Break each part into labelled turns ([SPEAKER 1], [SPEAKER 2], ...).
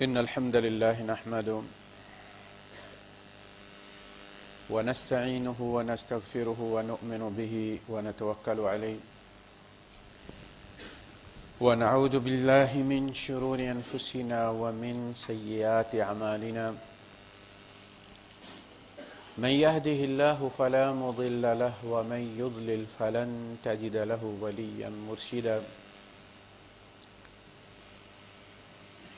[SPEAKER 1] إن الحمد لله نحمده ونستعينه ونستغفره ونؤمن به ونتوكل عليه ونعوذ بالله من شرور أنفسنا ومن سيئات أعمالنا من يهده الله فلا مضل له ومن يضلل فلن تجد له وليا مرشدا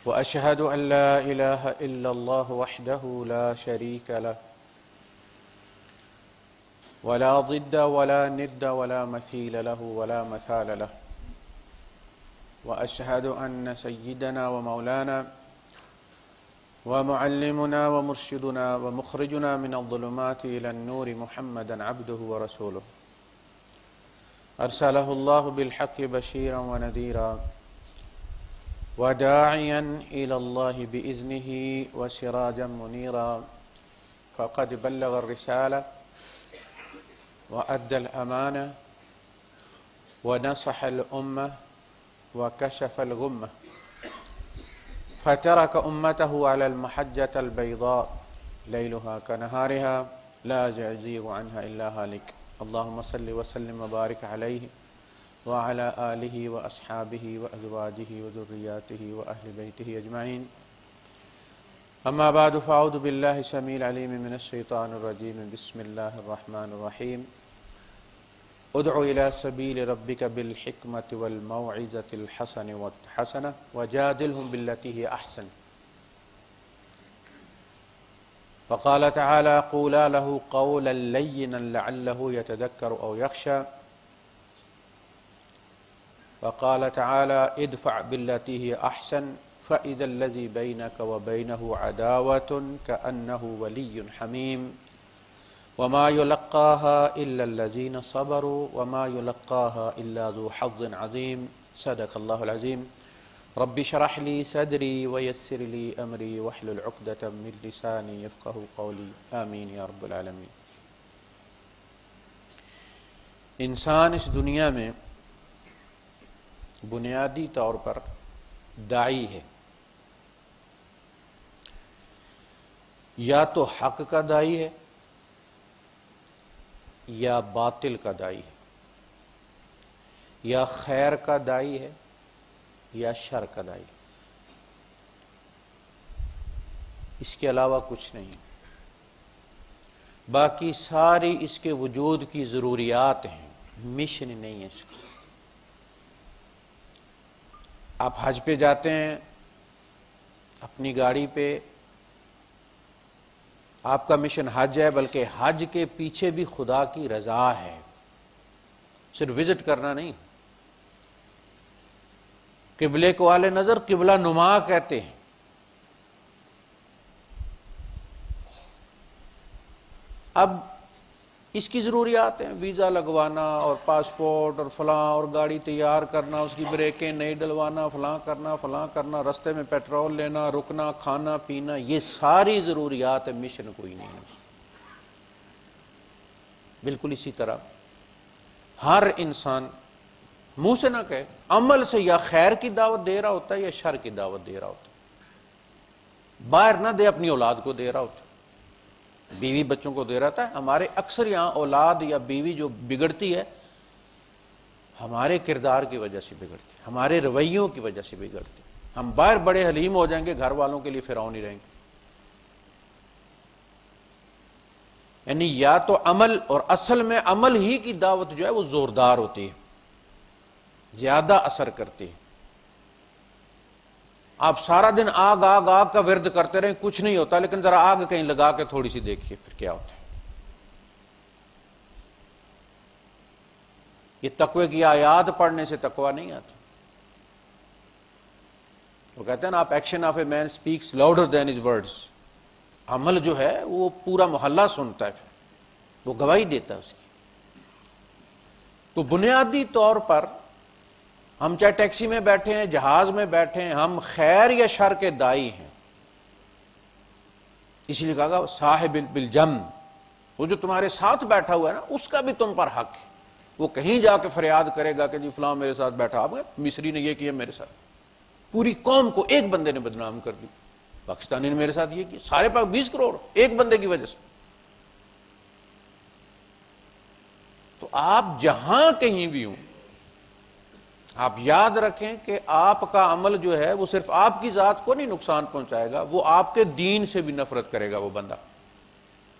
[SPEAKER 1] وأشهد أن لا إله إلا الله وحده لا شريك له ولا ضد ولا ند ولا مثيل له ولا مثال له وأشهد أن سيدنا ومولانا ومعلمنا ومرشدنا ومخرجنا من الظلمات إلى النور محمدا عبده ورسوله أرسله الله بالحق بشيرا ونذيرا وداعيا إلى الله بإذنه وسراجا منيرا فقد بلغ الرسالة وأدى الأمانة ونصح الأمة وكشف الغمة فترك أمته على المحجة البيضاء ليلها كنهارها لا يزيغ عنها إلا هالك اللهم صل وسلم وبارك عليه وعلى آله وأصحابه وأزواجه وذرياته وأهل بيته أجمعين أما بعد فأعوذ بالله السميع العليم من الشيطان الرجيم بسم الله الرحمن الرحيم ادع إلى سبيل ربك بالحكمة والموعظة الحسنة وجادلهم بالتي هي أحسن فقال تعالى قولا له قولا لينا لعله يتذكر أو يخشى وقال تعالى ادفع بالتي هي أحسن فإذا الذي بينك وبينه عداوة كأنه ولي حميم وما يلقاها إلا الذين صبروا وما يلقاها إلا ذو حظ عظيم صدق الله العظيم رب اشرح لي صدري ويسر لي أمري واحلل عقدة من لساني يفقهوا قولي آمین یا رب العالمین۔ انسان اس دنیا میں بنیادی طور پر داعی ہے، یا تو حق کا داعی ہے یا باطل کا داعی ہے، یا خیر کا داعی ہے یا شر کا داعی ہے، اس کے علاوہ کچھ نہیں۔ باقی ساری اس کے وجود کی ضروریات ہیں، مشن نہیں ہے اس کا۔ آپ حج پہ جاتے ہیں اپنی گاڑی پہ، آپ کا مشن حج ہے، بلکہ حج کے پیچھے بھی خدا کی رضا ہے، صرف وزٹ کرنا نہیں۔ قبلے کو اہل نظر قبلہ نما کہتے ہیں۔ اب اس کی ضروریات ہیں، ویزا لگوانا اور پاسپورٹ اور فلاں اور گاڑی تیار کرنا، اس کی بریکیں نہیں ڈلوانا، فلاں کرنا، رستے میں پیٹرول لینا، رکنا، کھانا پینا، یہ ساری ضروریات ہیں، مشن کوئی نہیں ہے۔ بالکل اسی طرح ہر انسان منہ سے نہ کہے، عمل سے یا خیر کی دعوت دے رہا ہوتا ہے یا شر کی دعوت دے رہا ہوتا ہے۔ باہر نہ دے، اپنی اولاد کو دے رہا ہوتا ہے، بیوی بچوں کو دے رہا تھا۔ ہمارے اکثر یہاں اولاد یا بیوی جو بگڑتی ہے ہمارے کردار کی وجہ سے بگڑتی ہے، ہمارے رویوں کی وجہ سے بگڑتی ہے۔ ہم باہر بڑے حلیم ہو جائیں گے، گھر والوں کے لیے فرعون ہی رہیں گے۔ یعنی یا تو عمل، اور اصل میں عمل ہی کی دعوت جو ہے وہ زوردار ہوتی ہے، زیادہ اثر کرتی ہے۔ آپ سارا دن آگ آگ آگ کا ورد کرتے رہیں، کچھ نہیں ہوتا، لیکن ذرا آگ کہیں لگا کے تھوڑی سی دیکھیے پھر کیا ہوتا ہے۔ یہ تقوی کی آیات پڑھنے سے تقوی نہیں آتا۔ وہ کہتے ہیں نا، آپ action of a man speaks louder than his words. عمل جو ہے وہ پورا محلہ سنتا ہے، وہ گواہی دیتا ہے اس کی۔ تو بنیادی طور پر ہم چاہے ٹیکسی میں بیٹھے ہیں، جہاز میں بیٹھے ہیں، ہم خیر یا شر کے داعی ہیں۔ اس لیے کہا گا صاحب بالجم، وہ جو تمہارے ساتھ بیٹھا ہوا ہے نا، اس کا بھی تم پر حق ہے۔ وہ کہیں جا کے فریاد کرے گا کہ جی فلاں میرے ساتھ بیٹھا، آپ مصری نے یہ کیا میرے ساتھ، پوری قوم کو ایک بندے نے بدنام کر دی، پاکستانی نے میرے ساتھ یہ کیا، سارے پاک 20 کروڑ ایک بندے کی وجہ سے. تو آپ جہاں کہیں بھی ہوں، آپ یاد رکھیں کہ آپ کا عمل جو ہے وہ صرف آپ کی ذات کو نہیں نقصان پہنچائے گا، وہ آپ کے دین سے بھی نفرت کرے گا، وہ بندہ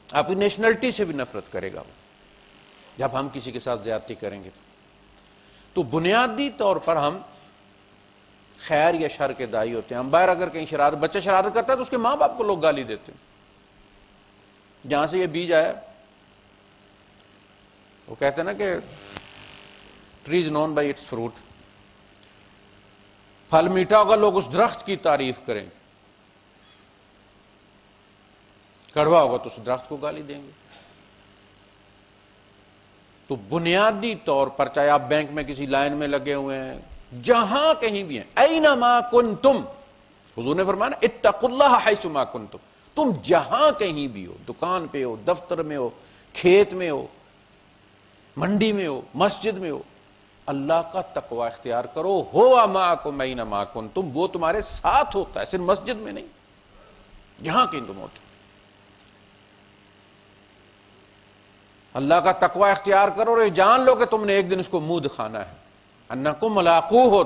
[SPEAKER 1] آپ کی نیشنلٹی سے بھی نفرت کرے گا جب ہم کسی کے ساتھ زیادتی کریں گے. تو بنیادی طور پر ہم خیر یا شر کے دائی ہوتے ہیں. ہم باہر اگر کہیں شرارت، بچہ شرارت کرتا ہے تو اس کے ماں باپ کو لوگ گالی دیتے ہیں. جہاں سے یہ بیج آیا، وہ کہتے ہیں نا کہ tree is known by its fruit. پھل میٹھا ہوگا لوگ اس درخت کی تعریف کریں، کڑوا ہوگا تو اس درخت کو گالی دیں گے. تو بنیادی طور پر چاہے آپ بینک میں کسی لائن میں لگے ہوئے ہیں، جہاں کہیں بھی ہیں، اینما کنتم، حضور نے فرمایا نا اتقوا اللہ حیث ما کنتم، تم جہاں کہیں بھی ہو، دکان پہ ہو، دفتر میں ہو، کھیت میں ہو، منڈی میں ہو، مسجد میں ہو، اللہ کا تقوی اختیار کرو. ہوا معکم اینما کنتم، وہ تمہارے ساتھ ہوتا ہے، صرف مسجد میں نہیں، جہاں کہیں تم ہوتے. اللہ کا تقوی اختیار کرو اور یہ جان لو کہ تم نے ایک دن اس کو منہ دکھانا ہے. انکم ملاقوہ،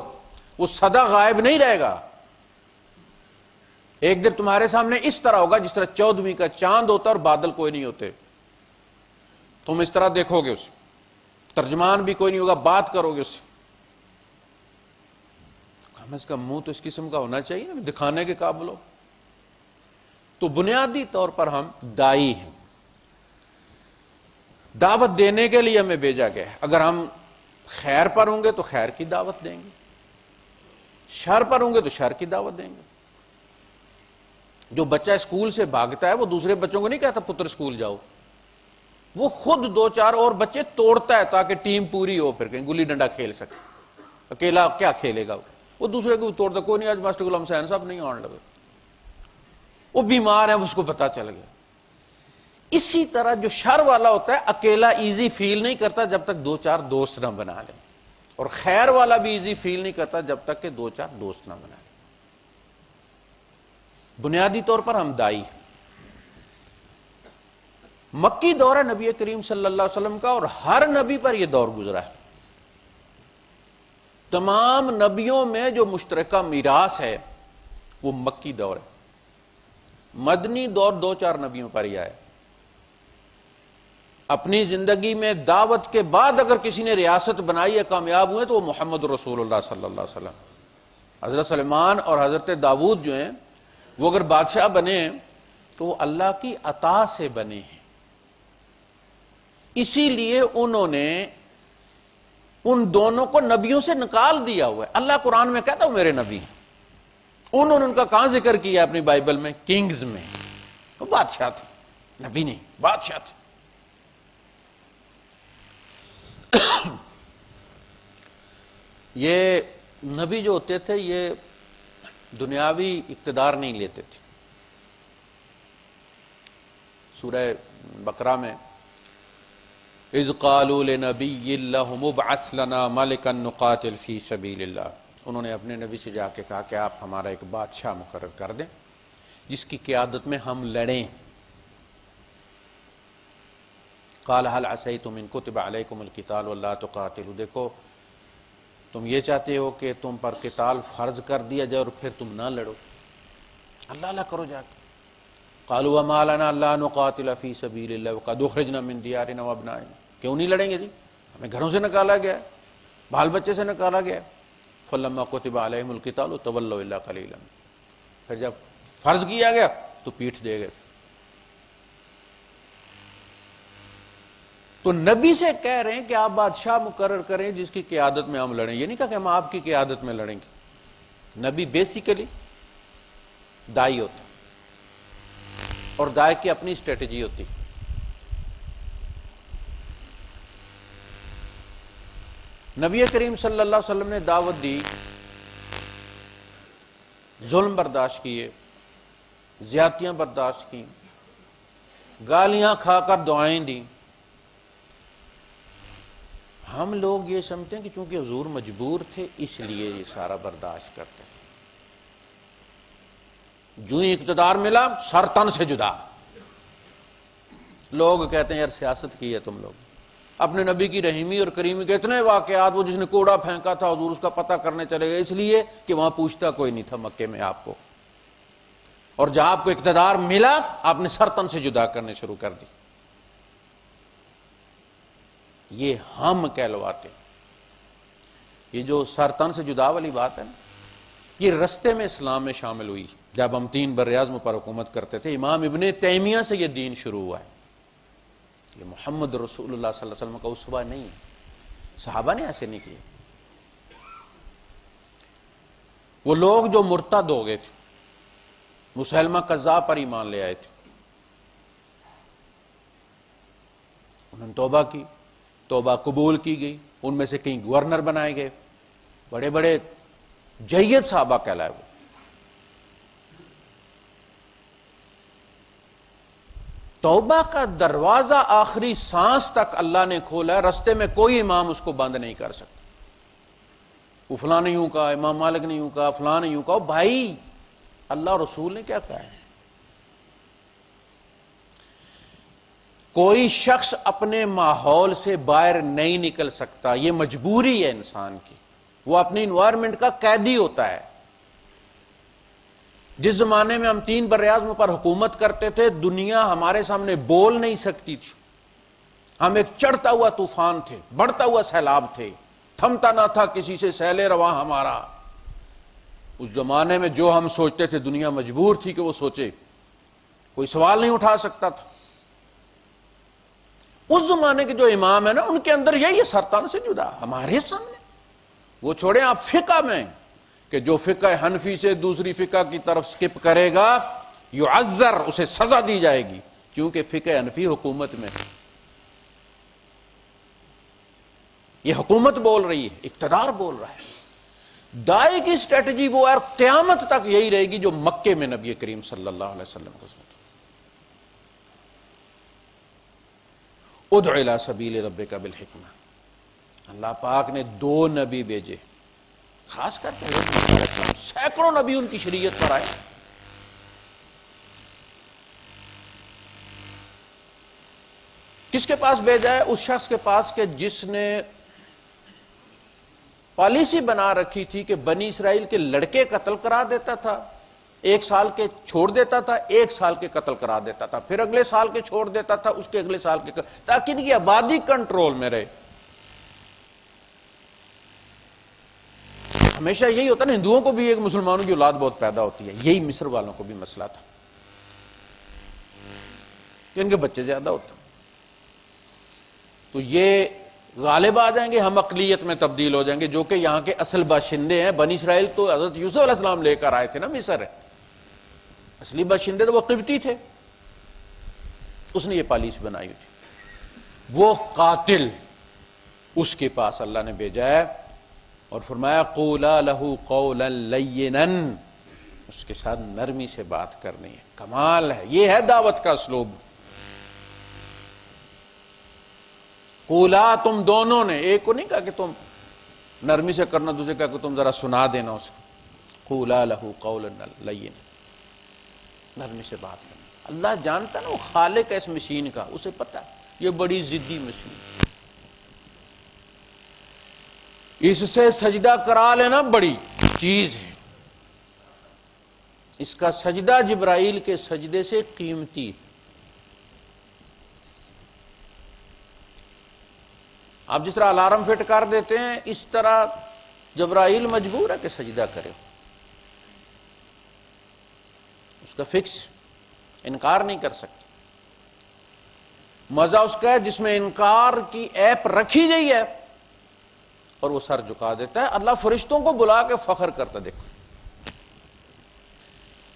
[SPEAKER 1] وہ سدا غائب نہیں رہے گا. ایک دن تمہارے سامنے اس طرح ہوگا جس طرح 14ویں کا چاند ہوتا اور بادل کوئی نہیں ہوتے. تم اس طرح دیکھو گے اسے، ترجمان بھی کوئی نہیں ہوگا، بات کرو گے اسے. کم از کم منہ تو اس قسم کا ہونا چاہیے نا، دکھانے کے قابل ہو. تو بنیادی طور پر ہم دائی ہیں، دعوت دینے کے لیے ہمیں بھیجا گیا ہے. اگر ہم خیر پر ہوں گے تو خیر کی دعوت دیں گے، شر پر ہوں گے تو شر کی دعوت دیں گے. جو بچہ اسکول سے بھاگتا ہے وہ دوسرے بچوں کو نہیں کہتا پتر اسکول جاؤ، وہ خود 2-4 اور بچے توڑتا ہے تاکہ ٹیم پوری ہو، پھر کہیں گلی ڈنڈا کھیل سکے. اکیلا کیا کھیلے گا، وہ دوسرے کو توڑتا. کوئی نہیں آج ماسٹر غلام حسین صاحب نہیں آنے لگے، وہ بیمار ہے، اس کو پتا چل گیا. اسی طرح جو شر والا ہوتا ہے اکیلا ایزی فیل نہیں کرتا جب تک 2-4 دوست نہ بنا لے، اور خیر والا بھی ایزی فیل نہیں کرتا جب تک کہ 2-4 دوست نہ بنا لے. بنیادی طور پر ہم دائی. مکی دور ہے نبی کریم صلی اللہ علیہ وسلم کا، اور ہر نبی پر یہ دور گزرا ہے. تمام نبیوں میں جو مشترکہ میراث ہے وہ مکی دور ہے. مدنی دور 2-4 نبیوں پر ہی آئے. اپنی زندگی میں دعوت کے بعد اگر کسی نے ریاست بنائی ہے، کامیاب ہوئے، تو وہ محمد رسول اللہ صلی اللہ علیہ وسلم. حضرت سلیمان اور حضرت داؤد جو ہیں وہ اگر بادشاہ بنے تو وہ اللہ کی عطا سے بنے ہیں. اسی لیے انہوں نے ان دونوں کو نبیوں سے نکال دیا ہوا ہے. اللہ قرآن میں کہتا ہوں میرے نبی، انہوں نے ان کا کہاں ذکر کیا اپنی بائبل میں؟ کنگز میں. وہ بادشاہ تھے، نبی نہیں، بادشاہ تھے. یہ نبی جو ہوتے تھے یہ دنیاوی اقتدار نہیں لیتے تھے. سورہ بقرہ میں اذ قالوا لنبی لهم ابعث لنا ملکا نقاتل فی سبیل اللہ، انہوں نے اپنے نبی سے جا کے کہا کہ آپ ہمارا ایک بادشاہ مقرر کر دیں جس کی قیادت میں ہم لڑیں. قال هل عصیتم ان کتب علیکم القتال والا تقاتلوا، دیکھو تم یہ چاہتے ہو کہ تم پر قتال فرض کر دیا جائے اور پھر تم نہ لڑو، اللہ اللہ کرو جا کے. قالوا وما لنا الا نقاتل فی سبیل اللہ وقد اخرجنا من دیارنا وابنائنا، کیوں نہیں لڑیں گے جی؟ ہمیں گھروں سے نکالا گیا ہے، بال بچے سے نکالا گیا ہے. فلما کتب علیہم القتال تولوا الا قلیلا، پھر جب فرض کیا گیا تو پیٹھ دے گئے. تو نبی سے کہہ رہے ہیں کہ آپ بادشاہ مقرر کریں جس کی قیادت میں ہم لڑیں. یہ نہیں کہا کہ ہم آپ کی قیادت میں لڑیں گے. نبی بیسیکلی دائی ہوتا، اور دائی کی اپنی اسٹریٹجی ہوتی. نبی کریم صلی اللہ علیہ وسلم نے دعوت دی، ظلم برداشت کیے، زیادتیاں برداشت کی، گالیاں کھا کر دعائیں دی. ہم لوگ یہ سمجھتے ہیں کہ چونکہ حضور مجبور تھے اس لیے یہ سارا برداشت کرتے ہیں. جو ہی اقتدار ملا سر تن سے جدا. لوگ کہتے ہیں یار سیاست کی ہے تم لوگ. اپنے نبی کی رحیمی اور کریمی کے اتنے واقعات، وہ جس نے کوڑا پھینکا تھا حضور اس کا پتہ کرنے چلے گئے اس لیے کہ وہاں پوچھتا کوئی نہیں تھا مکے میں آپ کو، اور جب آپ کو اقتدار ملا آپ نے سر تن سے جدا کرنے شروع کر دی. یہ ہم کہلواتے ہیں. یہ جو سر تن سے جدا والی بات ہے نا، یہ رستے میں اسلام میں شامل ہوئی جب ہم 3 براعظم پر حکومت کرتے تھے. امام ابن تیمیہ سے یہ دین شروع ہوا ہے. یہ محمد رسول اللہ صلی اللہ علیہ وسلم کا اسوہ نہیں ہے. صحابہ نے ایسے نہیں کیے. وہ لوگ جو مرتد ہو گئے تھے، مسلمہ کذاب پر ایمان لے آئے تھے، انہوں نے توبہ کی، توبہ قبول کی گئی. ان میں سے کئی گورنر بنائے گئے، بڑے بڑے جید صحابہ کہلائے. وہ توبہ کا دروازہ آخری سانس تک اللہ نے کھولا ہے. رستے میں کوئی امام اس کو بند نہیں کر سکتا. وہ فلاں نے یوں کہا، امام مالک نے یوں کہا، فلاں نے یوں کہا. بھائی اللہ رسول نے کیا کہا ہے؟ کوئی شخص اپنے ماحول سے باہر نہیں نکل سکتا. یہ مجبوری ہے انسان کی. وہ اپنی انوائرمنٹ کا قیدی ہوتا ہے. جس زمانے میں ہم 3 براعظم پر حکومت کرتے تھے، دنیا ہمارے سامنے بول نہیں سکتی تھی. ہم ایک چڑھتا ہوا طوفان تھے، بڑھتا ہوا سیلاب تھے، تھمتا نہ تھا کسی سے سیل رواں ہمارا. اس زمانے میں جو ہم سوچتے تھے دنیا مجبور تھی کہ وہ سوچے. کوئی سوال نہیں اٹھا سکتا تھا. اس زمانے کے جو امام ہیں نا، ان کے اندر یہی سرطان سے جدا. ہمارے سامنے وہ چھوڑیں آپ فقہ میں، کہ جو فقہ حنفی سے دوسری فقہ کی طرف سکپ کرے گا یعذر، اسے سزا دی جائے گی، کیونکہ فقہ حنفی حکومت میں. یہ حکومت بول رہی ہے، اقتدار بول رہا ہے. داعی کی اسٹریٹجی وہ ہے، قیامت تک یہی رہے گی جو مکے میں نبی کریم صلی اللہ علیہ وسلم کو سنتا. ادع الی سبیل ربک بالحکمہ. اللہ پاک نے 2 نبی بھیجے، خاص کر کے سینکڑوں نبی ان کی شریعت پر آئے. کس کے پاس بھیجا ہے؟ اس شخص کے پاس کہ جس نے پالیسی بنا رکھی تھی کہ بنی اسرائیل کے لڑکے قتل کرا دیتا تھا، 1 سال کے چھوڑ دیتا تھا، 1 سال کے قتل کرا دیتا تھا، پھر اگلے سال کے چھوڑ دیتا تھا، اس کے اگلے سال کے، تاکہ ان کی آبادی کنٹرول میں رہے. ہمیشہ یہی ہوتا نا، ہندوؤں کو بھی ایک مسلمانوں کی اولاد بہت پیدا ہوتی ہے. یہی مصر والوں کو بھی مسئلہ تھا کہ ان کے بچے زیادہ ہوتے. تو یہ غالب آ جائیں گے، ہم اقلیت میں تبدیل ہو جائیں گے، جو کہ یہاں کے اصل باشندے ہیں. بنی اسرائیل تو حضرت یوسف علیہ السلام لے کر آئے تھے نا مصر. اصلی باشندے تو وہ قبطی تھے. اس نے یہ پالیسی بنائی تھی. وہ قاتل اس کے پاس اللہ نے بھیجا ہے اور فرمایا قولا لہ قولا لینا، اس کے ساتھ نرمی سے بات کرنی ہے. کمال ہے، یہ ہے دعوت کا اسلوب. قولا، تم دونوں نے، ایک کو نہیں کہا کہ تم نرمی سے کرنا، دوسرے کہا کہ تم ذرا سنا دینا اس کو. قولا لہ قولا لینا، نرمی سے بات کرنا. اللہ جانتا ہے نا، وہ خالق ہے اس مشین کا، اسے پتہ ہے یہ بڑی ضدی مشین. اس سے سجدہ کرا لینا بڑی چیز ہے. اس کا سجدہ جبرائیل کے سجدے سے قیمتی ہے. آپ جس طرح الارم فٹ کر دیتے ہیں، اس طرح جبرائیل مجبور ہے کہ سجدہ کرے. اس کا فکس، انکار نہیں کر سکتے. مزہ اس کا ہے جس میں انکار کی ایپ رکھی گئی ہے اور وہ سر جھکا دیتا ہے. اللہ فرشتوں کو بلا کے فخر کرتا، دیکھو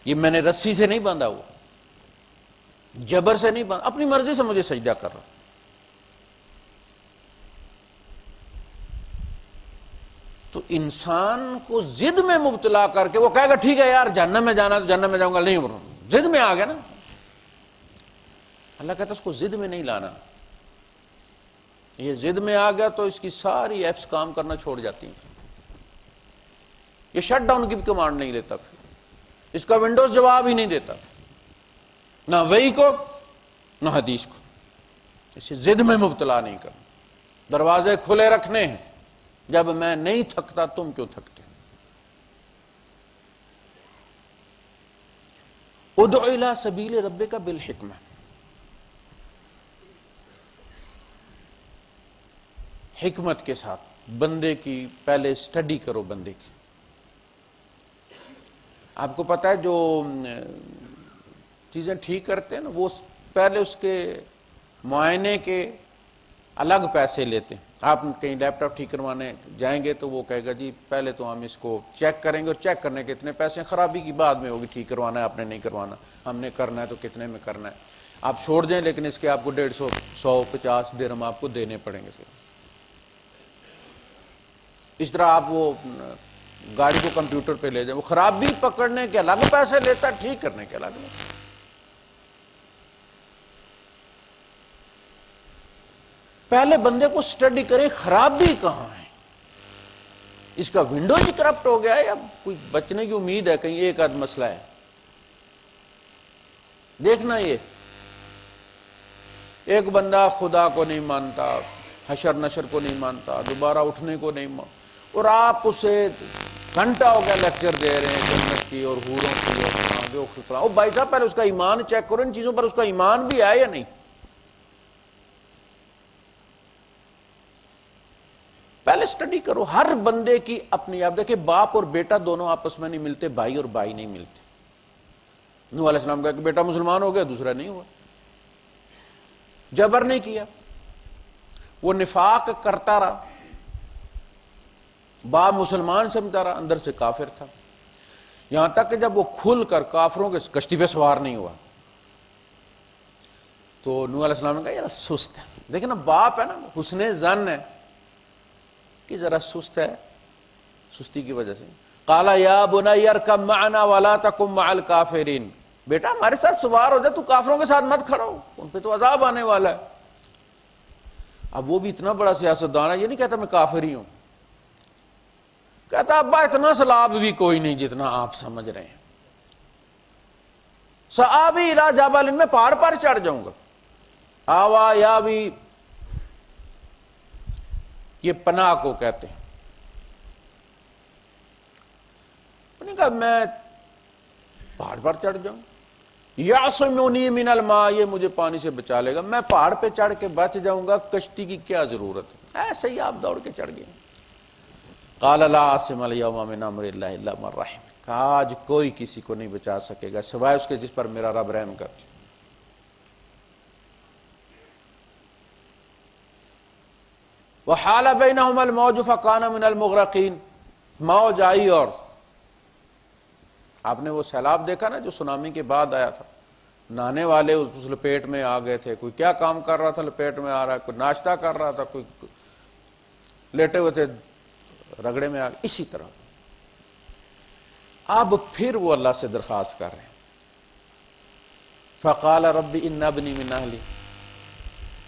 [SPEAKER 1] یہ میں نے رسی سے نہیں باندھا ہوا، جبر سے نہیں باندھا، اپنی مرضی سے مجھے سجدہ کر رہا. تو انسان کو ضد میں مبتلا کر کے وہ کہے گا ٹھیک ہے یار جہنم میں جانا تو جہنم میں جاؤں گا، نہیں ضد میں آ گیا نا. اللہ کہتا ہے اس کو ضد میں نہیں لانا. یہ ضد میں آ گیا تو اس کی ساری ایپس کام کرنا چھوڑ جاتی ہیں. یہ شٹ ڈاؤن کی بھی کمانڈ نہیں لیتا. پھر اس کا ونڈوز جواب ہی نہیں دیتا، نہ وحی کو نہ حدیث کو. اسے ضد میں مبتلا نہیں کرنا، دروازے کھلے رکھنے ہیں. جب میں نہیں تھکتا تم کیوں تھکتے؟ ادع الی سبیل ربک بالحکمہ، حکمت کے ساتھ بندے کی پہلے اسٹڈی کرو. بندے کی آپ کو پتا ہے جو چیزیں ٹھیک کرتے ہیں نا، وہ پہلے اس کے معائنے کے الگ پیسے لیتے ہیں. آپ کہیں لیپ ٹاپ ٹھیک کروانے جائیں گے تو وہ کہے گا جی پہلے تو ہم اس کو چیک کریں گے، اور چیک کرنے کے اتنے پیسے ہیں، خرابی کی بعد میں ہوگی، ٹھیک کروانا ہے آپ نے نہیں کروانا، ہم نے کرنا ہے تو کتنے میں کرنا ہے. آپ چھوڑ دیں لیکن اس کے آپ کو 150 150 درہم آپ کو دینے پڑیں گے. اس طرح آپ وہ گاڑی کو کمپیوٹر پہ لے جائیں، وہ خرابی پکڑنے کے الگ پیسے لیتا ہے، ٹھیک کرنے کے الگ. پہلے بندے کو سٹڈی کریں خرابی کہاں ہے، اس کا ونڈوز کرپٹ ہو گیا ہے یا کوئی بچنے کی امید ہے، کہیں ایک آدھ مسئلہ ہے. دیکھنا یہ ایک بندہ خدا کو نہیں مانتا، حشر نشر کو نہیں مانتا، دوبارہ اٹھنے کو نہیں مانتا، اور آپ اسے گھنٹہ ہو گیا لیکچر دے رہے ہیں جنت کی اور حوروں کی اور بھائی صاحب پہلے اس کا ایمان چیک کرو، ان چیزوں پر اس کا ایمان بھی ہے یا نہیں. پہلے سٹڈی کرو. ہر بندے کی اپنی، آپ دیکھیں باپ اور بیٹا دونوں آپس میں نہیں ملتے، بھائی اور بھائی نہیں ملتے. نوح علیہ السلام کا کہ بیٹا مسلمان ہو گیا، دوسرا نہیں ہوا. جبر نہیں کیا، وہ نفاق کرتا رہا، باپ مسلمان سمجھتا رہا، اندر سے کافر تھا. یہاں تک کہ جب وہ کھل کر کافروں کے کشتی پہ سوار نہیں ہوا تو نوح علیہ السلام نے کہا یار سست ہے. دیکھیں نا باپ ہے نا، حسن ظن ہے کہ ذرا سست ہے، سستی کی وجہ سے. قال یا بنی ارکب معنا ولا تکن مع الکافرین، بیٹا ہمارے ساتھ سوار ہو جا، تو کافروں کے ساتھ مت کھڑا ہو، ان پہ تو عذاب آنے والا ہے. اب وہ بھی اتنا بڑا سیاستدان ہے، یہ نہیں کہتا میں کافر ہی ہوں، کہتا ابا اتنا سلاب بھی کوئی نہیں جتنا آپ سمجھ رہے ہیں. سآوی الی جبل، میں پہاڑ پر چڑھ جاؤں گا. آوا یا بھی یہ پناہ کو کہتے ہیں. انہوں نے کہا میں پہاڑ پر چڑھ جاؤں. یعصمنی من الماء، یہ مجھے پانی سے بچا لے گا، میں پہاڑ پہ چڑھ کے بچ جاؤں گا، کشتی کی کیا ضرورت ہے. ایسے ہی آپ دوڑ کے چڑھ گئے. قال لا عاصم اليوم من امر اللہ الا من رحم، آج کوئی کسی کو نہیں بچا سکے گا سوائے اس کے جس پر میرا رب رحم کر. وحال بینہما الموج فکان من المغرقین، موج آئی اور آپ نے وہ سیلاب دیکھا نا جو سونامی کے بعد آیا تھا، نہانے والے اس لپیٹ میں آ گئے تھے، کوئی کیا کام کر رہا تھا لپیٹ میں آ رہا ہے، کوئی ناشتہ کر رہا تھا، کوئی لیٹے ہوئے تھے رگڑے میں آ گئے. اسی طرح اب پھر وہ اللہ سے درخواست کر رہے ہیں. فقال رب ان ابنی من اہلی،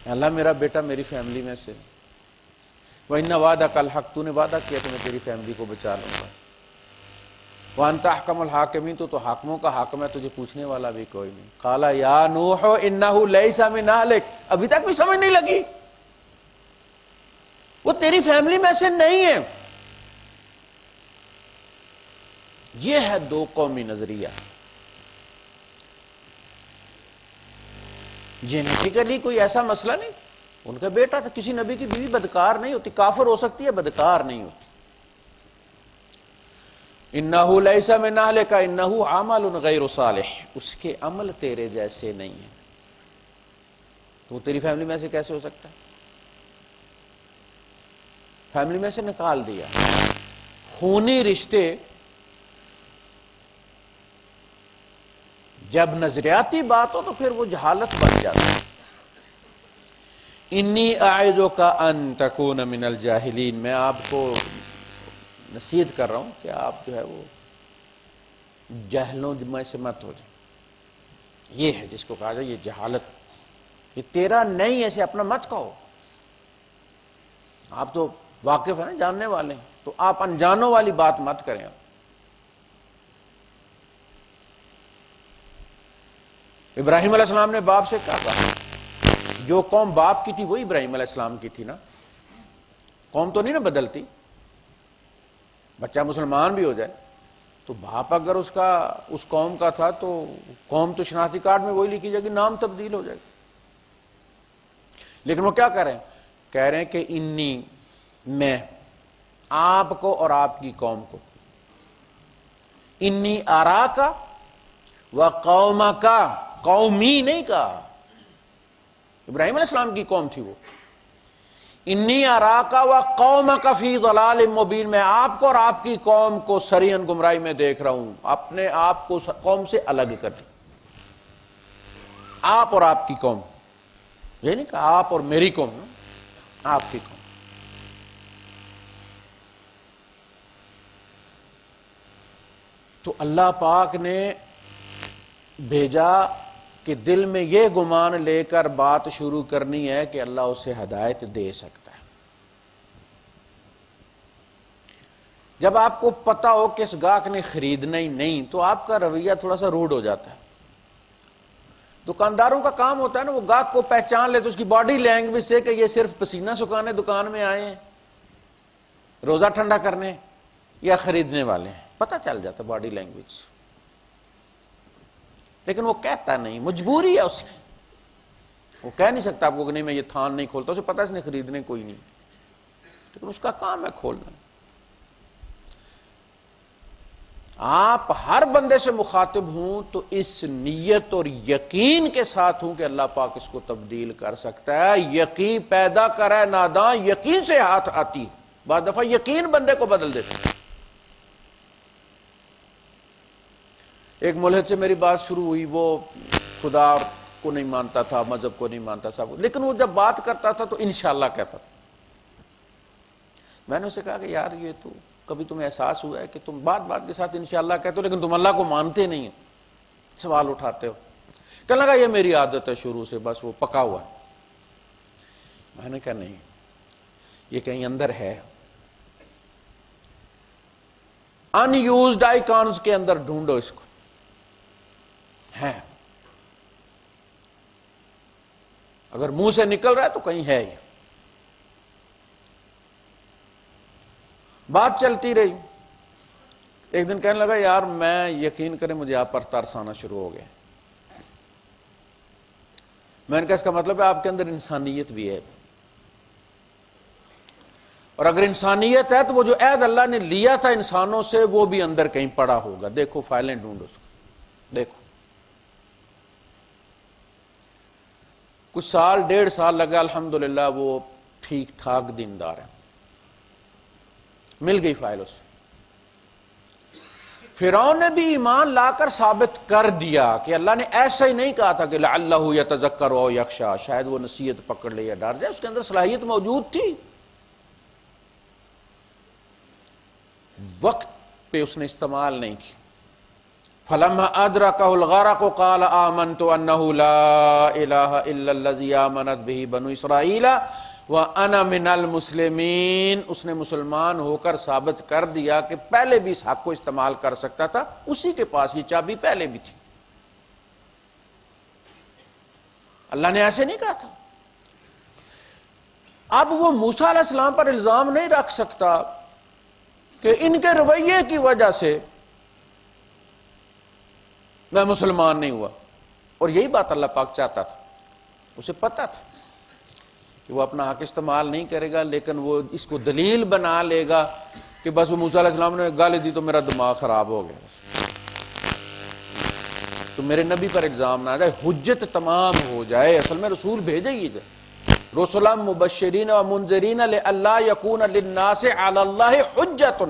[SPEAKER 1] اللہ میرا بیٹا میری فیملی میں سے. وَإِنَّ وَعْدَكَ الْحَقُّ، تو نے وعدہ کیا کہ میں تیری فیملی کو بچا لوں گا. وَأَنْتَ أَحْكَمُ الْحَاكِمِينَ، تو حاکموں کا حاکم ہے، تجھے پوچھنے والا بھی کوئی نہیں. قَالَ يَا نُوحُ إِنَّهُ لَيْسَ مِنْ أَهْلِكَ، ابھی تک بھی سمجھ نہیں لگی، وہ تیری فیملی میں سے نہیں ہے. یہ ہے دو قومی نظریہ. جینیٹیکلی کوئی ایسا مسئلہ نہیں تھا، ان کا بیٹا تھا. کسی نبی کی بیوی بدکار نہیں ہوتی، کافر ہو سکتی ہے، بدکار نہیں ہوتی. انہ لیس من اہلک انہ عمل غیر صالح، اس کے عمل تیرے جیسے نہیں ہیں، تو وہ تیری فیملی میں سے کیسے ہو سکتا ہے؟ فیملی میں سے نکال دیا. خونی رشتے جب نظریاتی بات ہو تو پھر وہ جہالت بن جاتی ہے. انی اعظک ان تکون من الجاہلین، میں آپ کو نصیحت کر رہا ہوں کہ آپ جو ہے وہ جاہلوں میں سے مت ہو جائیں. یہ ہے جس کو کہا جائے یہ جہالت، یہ تیرا نہیں ایسے اپنا مت کہو. آپ تو واقف ہیں نا، جاننے والے ہیں، تو آپ انجانوں والی بات مت کریں. ابراہیم علیہ السلام نے باپ سے کہا جو قوم باپ کی تھی وہی ابراہیم علیہ السلام کی تھی نا، قوم تو نہیں نا بدلتی. بچہ مسلمان بھی ہو جائے تو باپ اگر اس قوم کا تھا تو قوم تو شناختی کارڈ میں وہی لکھی جائے گی، نام تبدیل ہو جائے گا. لیکن وہ کیا کہہ رہے ہیں کہ انی، میں آپ کو اور آپ کی قوم کو، انی آرا کا و قوم کا، قومی نہیں کہا، ابراہیم علیہ السلام کی قوم تھی وہ. انی اراکا و قوم کا فی ضلال مبین، میں آپ کو اور آپ کی قوم کو سریعن گمراہی میں دیکھ رہا ہوں، اپنے آپ کو قوم سے الگ کر. آپ اور آپ کی قوم، یہ نہیں کہا آپ اور میری قوم، آپ کی قوم. تو اللہ پاک نے بھیجا کہ دل میں یہ گمان لے کر بات شروع کرنی ہے کہ اللہ اسے ہدایت دے سکتا ہے. جب آپ کو پتا ہو کہ اس گاہک نے خریدنا ہی نہیں تو آپ کا رویہ تھوڑا سا روڈ ہو جاتا ہے. دکانداروں کا کام ہوتا ہے نا، وہ گاہک کو پہچان لے تو اس کی باڈی لینگویج سے کہ یہ صرف پسینہ سکھانے دکان میں آئے ہیں، روزہ ٹھنڈا کرنے یا خریدنے والے ہیں، پتہ چل جاتا باڈی لینگویج. لیکن وہ کہتا نہیں، مجبوری ہے اس کی، وہ کہہ نہیں سکتا آپ کو کہ نہیں میں یہ تھان نہیں کھولتا، اسے پتہ اس نے خریدنے کوئی نہیں، لیکن اس کا کام ہے کھولنا. آپ ہر بندے سے مخاطب ہوں تو اس نیت اور یقین کے ساتھ ہوں کہ اللہ پاک اس کو تبدیل کر سکتا ہے. یقین پیدا کرے ناداں، یقین سے ہاتھ آتی ہے، بعض دفعہ یقین بندے کو بدل دیتا ہے. ایک ملحد سے میری بات شروع ہوئی، وہ خدا کو نہیں مانتا تھا، مذہب کو نہیں مانتا تھا، لیکن وہ جب بات کرتا تھا تو انشاءاللہ کہتا تھا. میں نے اسے کہا کہ یار یہ تو کبھی تمہیں احساس ہوا ہے کہ تم بات کے ساتھ انشاءاللہ کہتے ہو لیکن تم اللہ کو مانتے نہیں ہیں، سوال اٹھاتے ہو. کہنے لگا یہ میری عادت ہے شروع سے، بس وہ پکا ہوا ہے. میں نے کہا نہیں، یہ کہیں اندر ہے، ان یوزڈ آئیکانز کے اندر ڈھونڈو اس کو، ہے. اگر منہ سے نکل رہا ہے تو کہیں ہے. یہ بات چلتی رہی. ایک دن کہنے لگا یار میں یقین کریں مجھے آپ پر ترس آنا شروع ہو گیا. میں نے کہا اس کا مطلب ہے آپ کے اندر انسانیت بھی ہے، اور اگر انسانیت ہے تو وہ جو عہد اللہ نے لیا تھا انسانوں سے وہ بھی اندر کہیں پڑا ہوگا. دیکھو فائلیں ڈھونڈو اس کو، دیکھو. کچھ سال 1.5 سال لگا، الحمدللہ وہ ٹھیک ٹھاک دیندار ہے، مل گئی فائل اس. فرعون نے بھی ایمان لا کر ثابت کر دیا کہ اللہ نے ایسا ہی نہیں کہا تھا کہ لعلہ یتذکر او یخشی، شاید وہ نصیحت پکڑ لے یا ڈر جائے. اس کے اندر صلاحیت موجود تھی، وقت پہ اس نے استعمال نہیں کی. فلما ادرکہ الغرق قال آمنت انہ لا الہ الا الذی آمنت بہ بنو اسرائیل وَأَنَا مِنَ الْمُسْلِمِينَ. اس نے مسلمان ہو کر ثابت کر دیا کہ پہلے بھی اس حق کو استعمال کر سکتا تھا، اسی کے پاس یہ چابی پہلے بھی تھی. اللہ نے ایسے نہیں کہا تھا. اب وہ موسیٰ علیہ السلام پر الزام نہیں رکھ سکتا کہ ان کے رویے کی وجہ سے میں مسلمان نہیں ہوا. اور یہی بات اللہ پاک چاہتا تھا، اسے پتا تھا کہ وہ اپنا حق استعمال نہیں کرے گا، لیکن وہ اس کو دلیل بنا لے گا کہ بس وہ موسیٰ علیہ السلام نے گالی دی تو میرا دماغ خراب ہو گیا، تو میرے نبی پر الزام نہ آ جائے، حجت تمام ہو جائے. اصل میں رسول بھیجے ہی تھے، رسلا مبشرین و منذرین لئلا یکون للناس علی اللہ حجت،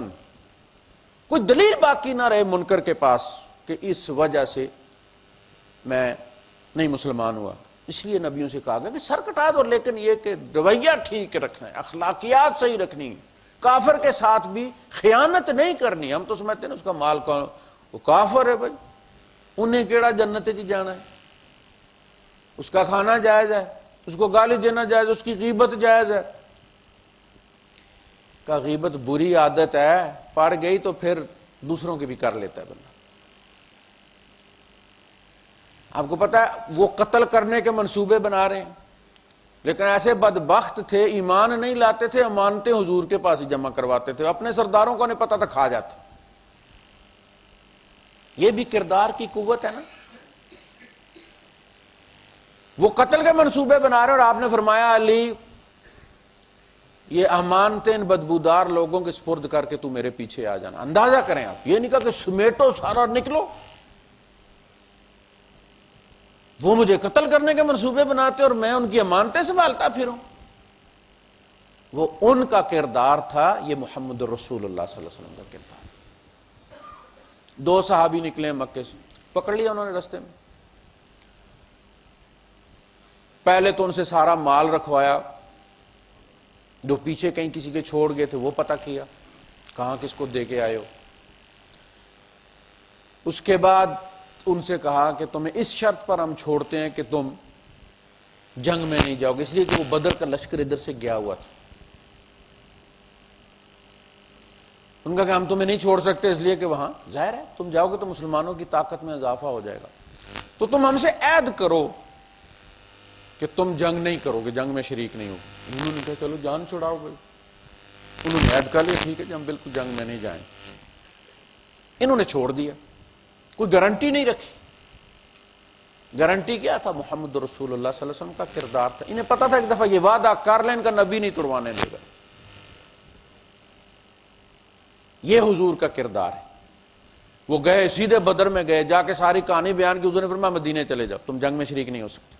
[SPEAKER 1] کوئی دلیل باقی نہ رہے منکر کے پاس کہ اس وجہ سے میں نہیں مسلمان ہوا. اس لیے نبیوں سے کہا گیا کہ سر کٹا دو، لیکن یہ کہ رویہ ٹھیک رکھنا ہے، اخلاقیات صحیح رکھنی ہے، کافر کے ساتھ بھی خیانت نہیں کرنی. ہم تو سمجھتے ہیں اس کا مال کون، وہ کافر ہے بھائی، انہیں کیڑا جنت جی جانا ہے، اس کا کھانا جائز ہے، اس کو گالی دینا جائز، اس کی غیبت جائز ہے. کا غیبت بری عادت ہے، پڑ گئی تو پھر دوسروں کی بھی کر لیتا ہے بندہ. آپ کو پتا ہے وہ قتل کرنے کے منصوبے بنا رہے ہیں، لیکن ایسے بدبخت تھے، ایمان نہیں لاتے تھے، امانتیں حضور کے پاس ہی جمع کرواتے تھے، اپنے سرداروں کو نہیں پتا تھا کھا جاتے۔ یہ بھی کردار کی قوت ہے نا۔ وہ قتل کے منصوبے بنا رہے، اور آپ نے فرمایا علی یہ امانتیں ان بدبودار لوگوں کے سپرد کر کے تو میرے پیچھے آ جانا۔ اندازہ کریں آپ، یہ نہیں کہا کہ سمیٹو سارا نکلو، وہ مجھے قتل کرنے کے منصوبے بناتے اور میں ان کی امانتیں سنبھالتا پھروں۔ وہ ان کا کردار تھا، یہ محمد رسول اللہ صلی اللہ علیہ وسلم کا کردار۔ دو صحابی نکلے مکے سے، پکڑ لیا انہوں نے رستے میں، پہلے تو ان سے سارا مال رکھوایا، جو پیچھے کہیں کسی کے چھوڑ گئے تھے وہ پتہ کیا، کہاں کس کو دے کے آئے ہو۔ اس کے بعد ان سے کہا کہ تمہیں اس شرط پر ہم چھوڑتے ہیں کہ تم جنگ میں نہیں جاؤ گے، اس لیے کہ وہ بدر کا لشکر ادھر سے گیا ہوا تھا۔ ان کا کہ ہم تمہیں نہیں چھوڑ سکتے، اس لیے کہ وہاں ظاہر ہے تم جاؤ گے تو مسلمانوں کی طاقت میں اضافہ ہو جائے گا، تو تم ہم سے عہد کرو کہ تم جنگ نہیں کرو گے، جنگ میں شریک نہیں ہوگے۔ انہوں نے کہا چلو جان چھڑاؤ بھائی، انہوں نے عہد کر لیا ٹھیک ہے جی ہم بالکل جنگ میں نہیں جائیں۔ انہوں نے چھوڑ دیا، کوئی گارنٹی نہیں رکھی۔ گارنٹی کیا تھا؟ محمد رسول اللہ صلی اللہ علیہ وسلم کا کردار تھا۔ انہیں پتا تھا ایک دفعہ یہ وعدہ کر لیں، ان کا نبی نہیں توڑوانے دے گا۔ یہ حضور کا کردار ہے۔ وہ گئے سیدھے بدر میں گئے، جا کے ساری کہانی بیان کی، حضور نے فرمایا مدینے چلے جاؤ، تم جنگ میں شریک نہیں ہو سکتے۔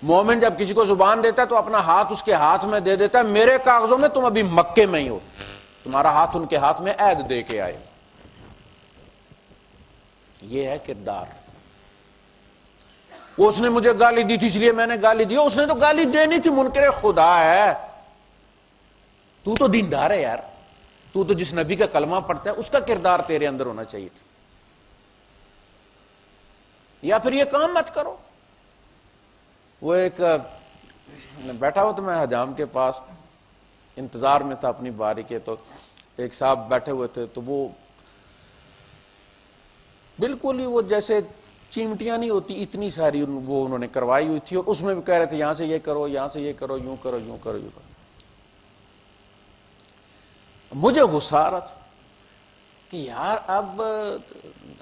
[SPEAKER 1] مومن جب کسی کو زبان دیتا ہے تو اپنا ہاتھ اس کے ہاتھ میں دے دیتا ہے، میرے کاغذوں میں تم ابھی مکے میں ہی ہو، تمہارا ہاتھ ان کے ہاتھ میں عہد دے کے آئے۔ یہ ہے کردار۔ وہ اس نے مجھے گالی دی تھی اس لیے میں نے گالی دی، اس نے تو گالی دینی تھی، منکر خدا ہے، تو تو دیندار ہے یار، تو تو جس نبی کا کلمہ پڑھتا ہے اس کا کردار تیرے اندر ہونا چاہیے تھا، یا پھر یہ کام مت کرو۔ وہ ایک بیٹھا ہوا تو میں حجام کے پاس انتظار میں تھا اپنی باری کے، تو ایک صاحب بیٹھے ہوئے تھے، تو وہ بالکل ہی وہ جیسے چیمٹیاں نہیں ہوتی اتنی ساری وہ انہوں نے کروائی ہوئی تھی، اور اس میں بھی کہہ رہے تھے یہاں سے یہ کرو، یہاں سے یہ کرو، یوں کرو، یوں کرو، یوں کرو۔ مجھے غصہ آ رہا تھا کہ یار اب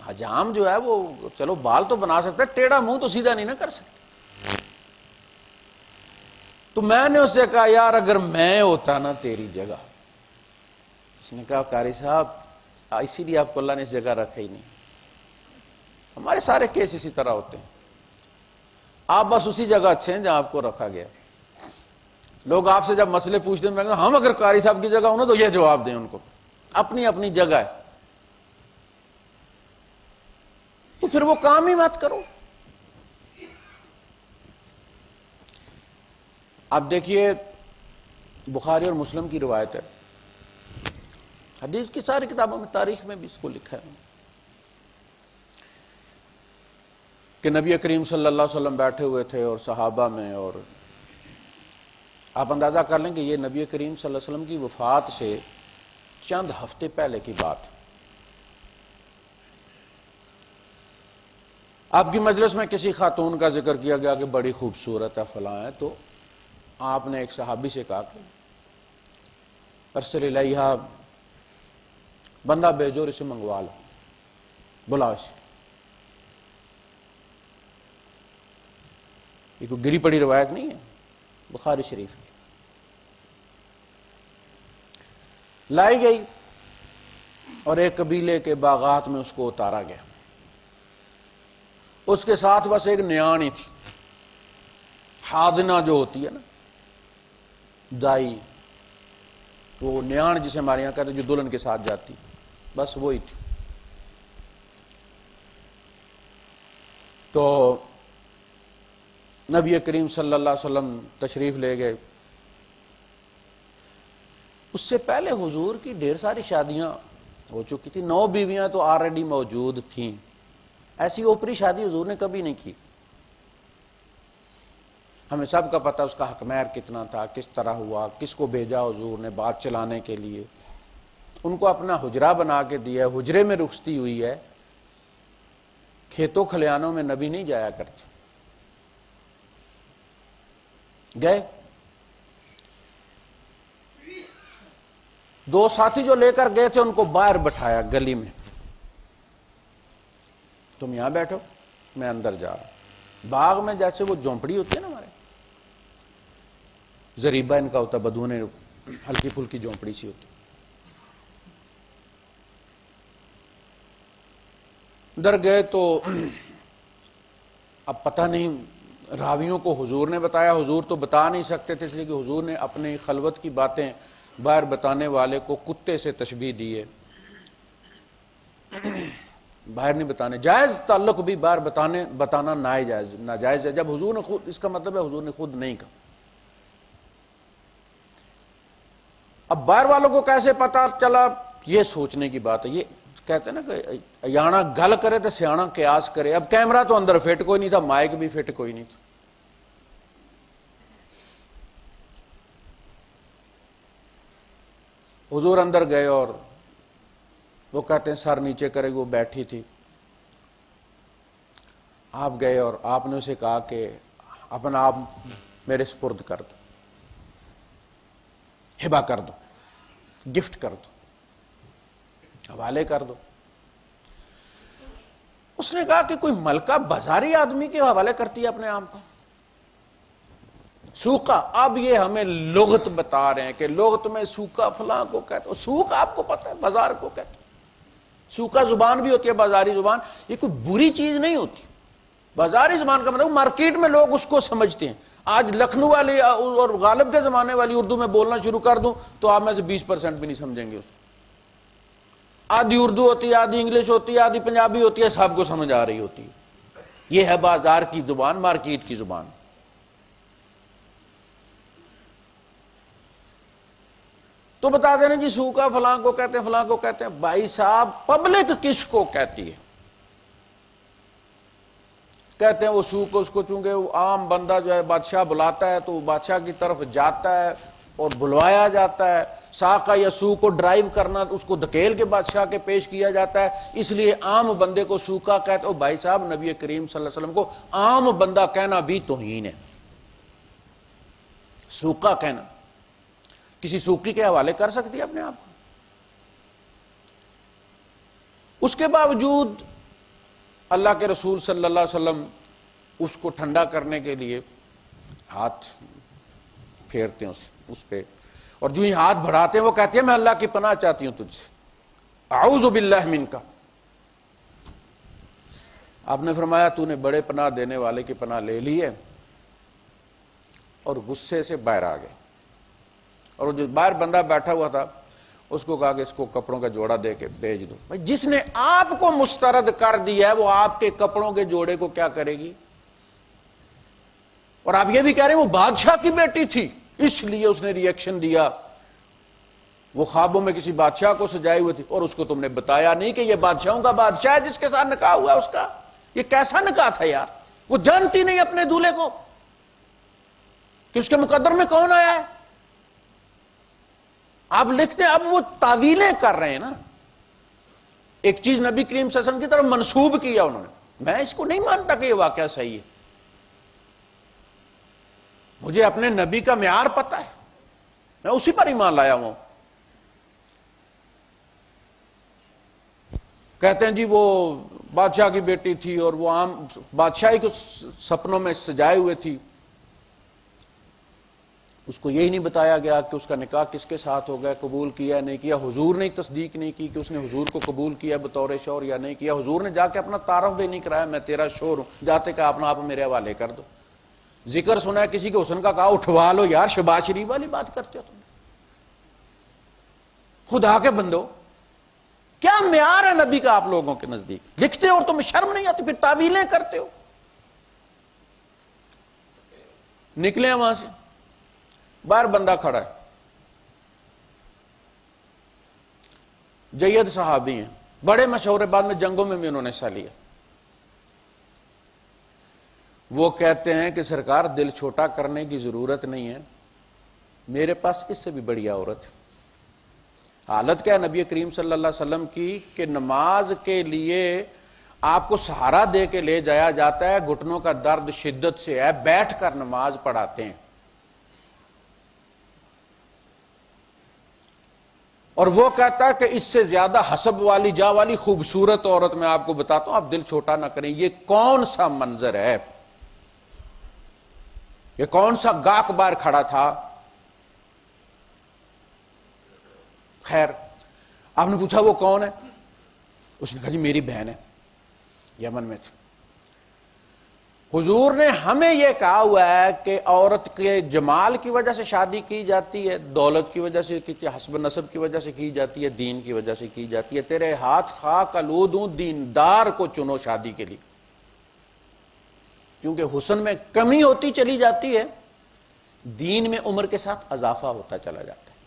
[SPEAKER 1] حجام جو ہے وہ چلو بال تو بنا سکتا ہے، ٹیڑھا منہ تو سیدھا نہیں نہ کر سکتا۔ تو میں نے اس سے کہا یار اگر میں ہوتا نا تیری جگہ، اس نے کہا قاری صاحب اسی لیے آپ کو اللہ نے اس جگہ رکھا ہی نہیں، ہمارے سارے کیس اسی طرح ہوتے ہیں، آپ بس اسی جگہ اچھے ہیں جہاں آپ کو رکھا گیا۔ لوگ آپ سے جب مسئلے پوچھتے ہیں میں کہا ہم اگر قاری صاحب کی جگہ ہوں نا تو یہ جواب دیں ان کو، اپنی اپنی جگہ ہے، تو پھر وہ کام ہی مت کرو۔ اب دیکھیے بخاری اور مسلم کی روایت ہے، حدیث کی ساری کتابوں میں، تاریخ میں بھی اس کو لکھا ہے کہ نبی کریم صلی اللہ علیہ وسلم بیٹھے ہوئے تھے اور صحابہ میں، اور آپ اندازہ کر لیں کہ یہ نبی کریم صلی اللہ علیہ وسلم کی وفات سے چند ہفتے پہلے کی بات۔ آپ کی مجلس میں کسی خاتون کا ذکر کیا گیا کہ بڑی خوبصورت ہے فلاں ہے، تو آپ نے ایک صحابی سے کہا کہ ارسل الیہا، بندہ بھیجو اور اسے منگوا لو، بلاؤ اسے۔ یہ کوئی گری پڑی روایت نہیں ہے، بخاری شریف کی۔ لائی گئی اور ایک قبیلے کے باغات میں اس کو اتارا گیا، اس کے ساتھ بس ایک نیان ہی تھی، حاضنہ جو ہوتی ہے نا دائی، وہ نیان جسے ہمارے یہاں کہتے ہیں جو دلہن کے ساتھ جاتی، بس وہی تھی۔ تو نبی کریم صلی اللہ علیہ وسلم تشریف لے گئے۔ اس سے پہلے حضور کی ڈھیر ساری شادیاں ہو چکی تھی، 9 بیویاں تو آلریڈی موجود تھیں، ایسی اوپری شادی حضور نے کبھی نہیں کی۔ ہمیں سب کا پتہ اس کا حق مہر کتنا تھا، کس طرح ہوا، کس کو بھیجا حضور نے بات چلانے کے لیے، ان کو اپنا حجرہ بنا کے دیا ہے، حجرے میں رخصتی ہوئی ہے، کھیتوں کھلیانوں میں نبی نہیں جایا کرتے. گئے. دو ساتھی جو لے کر گئے تھے ان کو باہر بٹھایا گلی میں، تم یہاں بیٹھو میں اندر جا رہا ہوں. باغ میں جیسے وہ جھونپڑی ہوتی ہے نا ہمارے، زریبہ ان کا ہوتا، بدونے ہلکی پھلکی جھونپڑی سی ہوتی. اندر گئے تو اب پتہ نہیں، راویوں کو حضور نے بتایا، حضور تو بتا نہیں سکتے تھے اس لیے کہ حضور نے اپنی خلوت کی باتیں باہر بتانے والے کو کتے سے تشبیہ دی ہے. باہر نہیں بتانے، جائز تعلق بھی باہر بتانا ناجائز ہے. جب حضور نے خود، اس کا مطلب ہے حضور نے خود نہیں کہا. اب باہر والوں کو کیسے پتا چلا، یہ سوچنے کی بات ہے. یہ کہتے ہیں نا کہ یانا گل کرے تو سیانا قیاس کرے. اب کیمرہ تو اندر فٹ کوئی نہیں تھا، مائک بھی فٹ کوئی نہیں تھا. حضور اندر گئے اور وہ کہتے ہیں سر نیچے کرے، وہ بیٹھی تھی. آپ گئے اور آپ نے اسے کہا کہ اپنا آپ میرے سپرد کر دو، ہبہ کر دو، گفٹ کر دو، حوالے کر دو. اس نے کہا کہ کوئی ملکہ بازاری آدمی کے حوالے کرتی ہے اپنے آپ کو. سوکا، اب یہ ہمیں لغت بتا رہے ہیں کہ لغت میں سوکا فلاں کو کہتے، سوک آپ کو پتہ ہے بازار کو کہتے. سوکا زبان بھی ہوتی ہے، بازاری زبان، یہ کوئی بری چیز نہیں ہوتی. بازاری زبان کا مطلب مارکیٹ میں لوگ اس کو سمجھتے ہیں. آج لکھنؤ والی اور غالب کے زمانے والی اردو میں بولنا شروع کر دوں تو آپ میں سے 20% بھی نہیں سمجھیں گے اس کو. آدھی اردو ہوتی ہے، آدھی انگلش ہوتی ہے، آدھی پنجابی ہوتی ہے، سب کو سمجھ آ رہی ہوتی ہے. یہ ہے بازار کی زبان، مارکیٹ کی زبان. تو بتا دینا جی سوکا فلاں کو کہتے ہیں، فلاں کو کہتے ہیں. بھائی صاحب پبلک کس کو کہتی ہے؟ کہتے ہیں وہ سوک، اس کو چونکہ وہ عام بندہ جو ہے بادشاہ بلاتا ہے تو وہ بادشاہ کی طرف جاتا ہے اور بلوایا جاتا ہے. ساقہ یا سوک کو ڈرائیو کرنا، اس کو دھکیل کے بادشاہ کے پیش کیا جاتا ہے، اس لیے عام بندے کو سوکا کہتے ہیں. بھائی صاحب نبی کریم صلی اللہ علیہ وسلم کو عام بندہ کہنا بھی توہین ہے. سوکا کہنا، کسی سوکی کے حوالے کر سکتی ہے اپنے آپ کو؟ اس کے باوجود اللہ کے رسول صلی اللہ علیہ وسلم اس کو ٹھنڈا کرنے کے لیے ہاتھ پھیرتے ہیں اس پہ، اور جو ہی ہاتھ بڑھاتے ہیں وہ کہتے ہیں میں اللہ کی پناہ چاہتی ہوں تجھ سے، اعوذ باللہ منک. آپ نے فرمایا تو نے بڑے پناہ دینے والے کی پناہ لے لی ہے، اور غصے سے باہر آ گئے. اور وہ جو باہر بندہ بیٹھا ہوا تھا اس کو کہا کہ اس کو کپڑوں کا جوڑا دے کے بھیج دو. بھائی جس نے آپ کو مسترد کر دیا ہے وہ آپ کے کپڑوں کے جوڑے کو کیا کرے گی؟ اور آپ یہ بھی کہہ رہے ہیں وہ بادشاہ کی بیٹی تھی اس لیے اس نے ری ایکشن دیا. وہ خوابوں میں کسی بادشاہ کو سجائے ہوئے تھی اور اس کو تم نے بتایا نہیں کہ یہ بادشاہوں کا بادشاہ ہے جس کے ساتھ نکاح ہوا اس کا. یہ کیسا نکاح تھا یار؟ وہ جانتی نہیں اپنے دولہے کو کہ اس کے مقدر میں کون آیا ہے. آپ لکھتے ہیں، اب وہ تعویلیں کر رہے ہیں نا. ایک چیز نبی کریم صلی اللہ علیہ وسلم کی طرف منسوب کیا انہوں نے. میں اس کو نہیں مانتا کہ یہ واقعہ صحیح ہے. مجھے اپنے نبی کا معیار پتہ ہے، میں اسی پر ایمان لایا ہوں. کہتے ہیں جی وہ بادشاہ کی بیٹی تھی اور وہ عام بادشاہی کو سپنوں میں سجائے ہوئے تھی. اس کو یہی نہیں بتایا گیا کہ اس کا نکاح کس کے ساتھ ہو گیا، قبول کیا نہیں کیا. حضور نے تصدیق نہیں کی کہ اس نے حضور کو قبول کیا بطور شوہر یا نہیں کیا. حضور نے جا کے اپنا تعارف بھی نہیں کرایا میں تیرا شوہر ہوں، جاتے کہ اپنا آپ میرے حوالے کر دو. ذکر سنا ہے کسی کے حسن کا، کہا اٹھوا لو یار. شباز شریف والی بات کرتے ہو تم. خدا کے بندو کیا معیار ہے نبی کا آپ لوگوں کے نزدیک؟ لکھتے ہو اور تمہیں شرم نہیں آتی، پھر تعویلیں کرتے ہو. نکلے وہاں سے، باہر بندہ کھڑا ہے، جید صحابی ہیں، بڑے مشہور، بعد میں جنگوں میں بھی انہوں نے حصہ لیا. وہ کہتے ہیں کہ سرکار دل چھوٹا کرنے کی ضرورت نہیں ہے، میرے پاس اس سے بھی بڑی عورت ہے. حالت کیا ہے نبی کریم صلی اللہ علیہ وسلم کی کہ نماز کے لیے آپ کو سہارا دے کے لے جایا جاتا ہے، گھٹنوں کا درد شدت سے ہے، بیٹھ کر نماز پڑھاتے ہیں، اور وہ کہتا ہے کہ اس سے زیادہ حسب والی جا والی خوبصورت عورت میں آپ کو بتاتا ہوں، آپ دل چھوٹا نہ کریں۔ یہ کون سا منظر ہے؟ یہ کون سا گاک بار کھڑا تھا؟ خیر، آپ نے پوچھا وہ کون ہے؟ اس نے کہا جی میری بہن ہے، یمن میں تھی۔ حضور نے ہمیں یہ کہا ہوا ہے کہ عورت کے جمال کی وجہ سے شادی کی جاتی ہے، دولت کی وجہ سے کی، حسب نسب کی وجہ سے کی جاتی ہے، دین کی وجہ سے کی جاتی ہے۔ تیرے ہاتھ خاک آلود ہوں، دیندار کو چنو شادی کے لیے، کیونکہ حسن میں کمی ہوتی چلی جاتی ہے، دین میں عمر کے ساتھ اضافہ ہوتا چلا جاتا ہے۔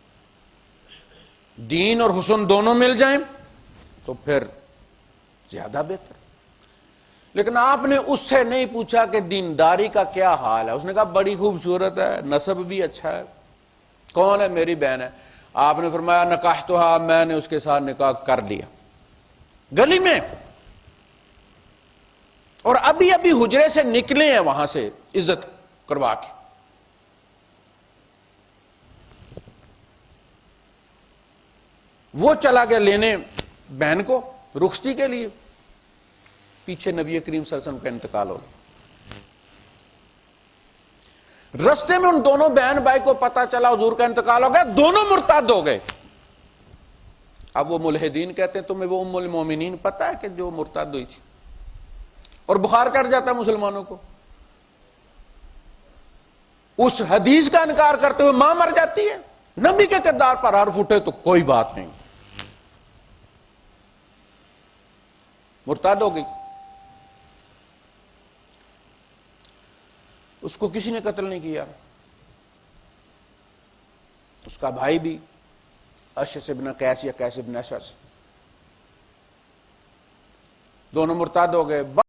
[SPEAKER 1] دین اور حسن دونوں مل جائیں تو پھر زیادہ بہتر۔ لیکن آپ نے اس سے نہیں پوچھا کہ دینداری کا کیا حال ہے، اس نے کہا بڑی خوبصورت ہے، نسب بھی اچھا ہے۔ کون ہے؟ میری بہن ہے۔ آپ نے فرمایا نکاحتھا، میں نے اس کے ساتھ نکاح کر لیا گلی میں، اور ابھی ابھی حجرے سے نکلے ہیں وہاں سے عزت کروا کے۔ وہ چلا گیا لینے بہن کو رخصتی کے لیے، پیچھے نبی کریم صلی اللہ علیہ وسلم کا انتقال ہو گیا۔ رستے میں ان دونوں بہن بھائی کو پتا چلا حضور کا انتقال ہو گیا، دونوں مرتد ہو گئے۔ اب وہ ملحدین کہتے ہیں تمہیں وہ ام المومنین پتا ہے کہ جو مرتد ہوئی تھی، اور بخار کر جاتا ہے مسلمانوں کو، اس حدیث کا انکار کرتے ہوئے ماں مر جاتی ہے، نبی کے کردار پر حرف اٹھے تو کوئی بات نہیں، مرتد ہو گئی۔ اس کو کسی نے قتل نہیں کیا، اس کا بھائی بھی اشعث بن قیس یا قیس بن اشعث، دونوں مرتد ہو گئے۔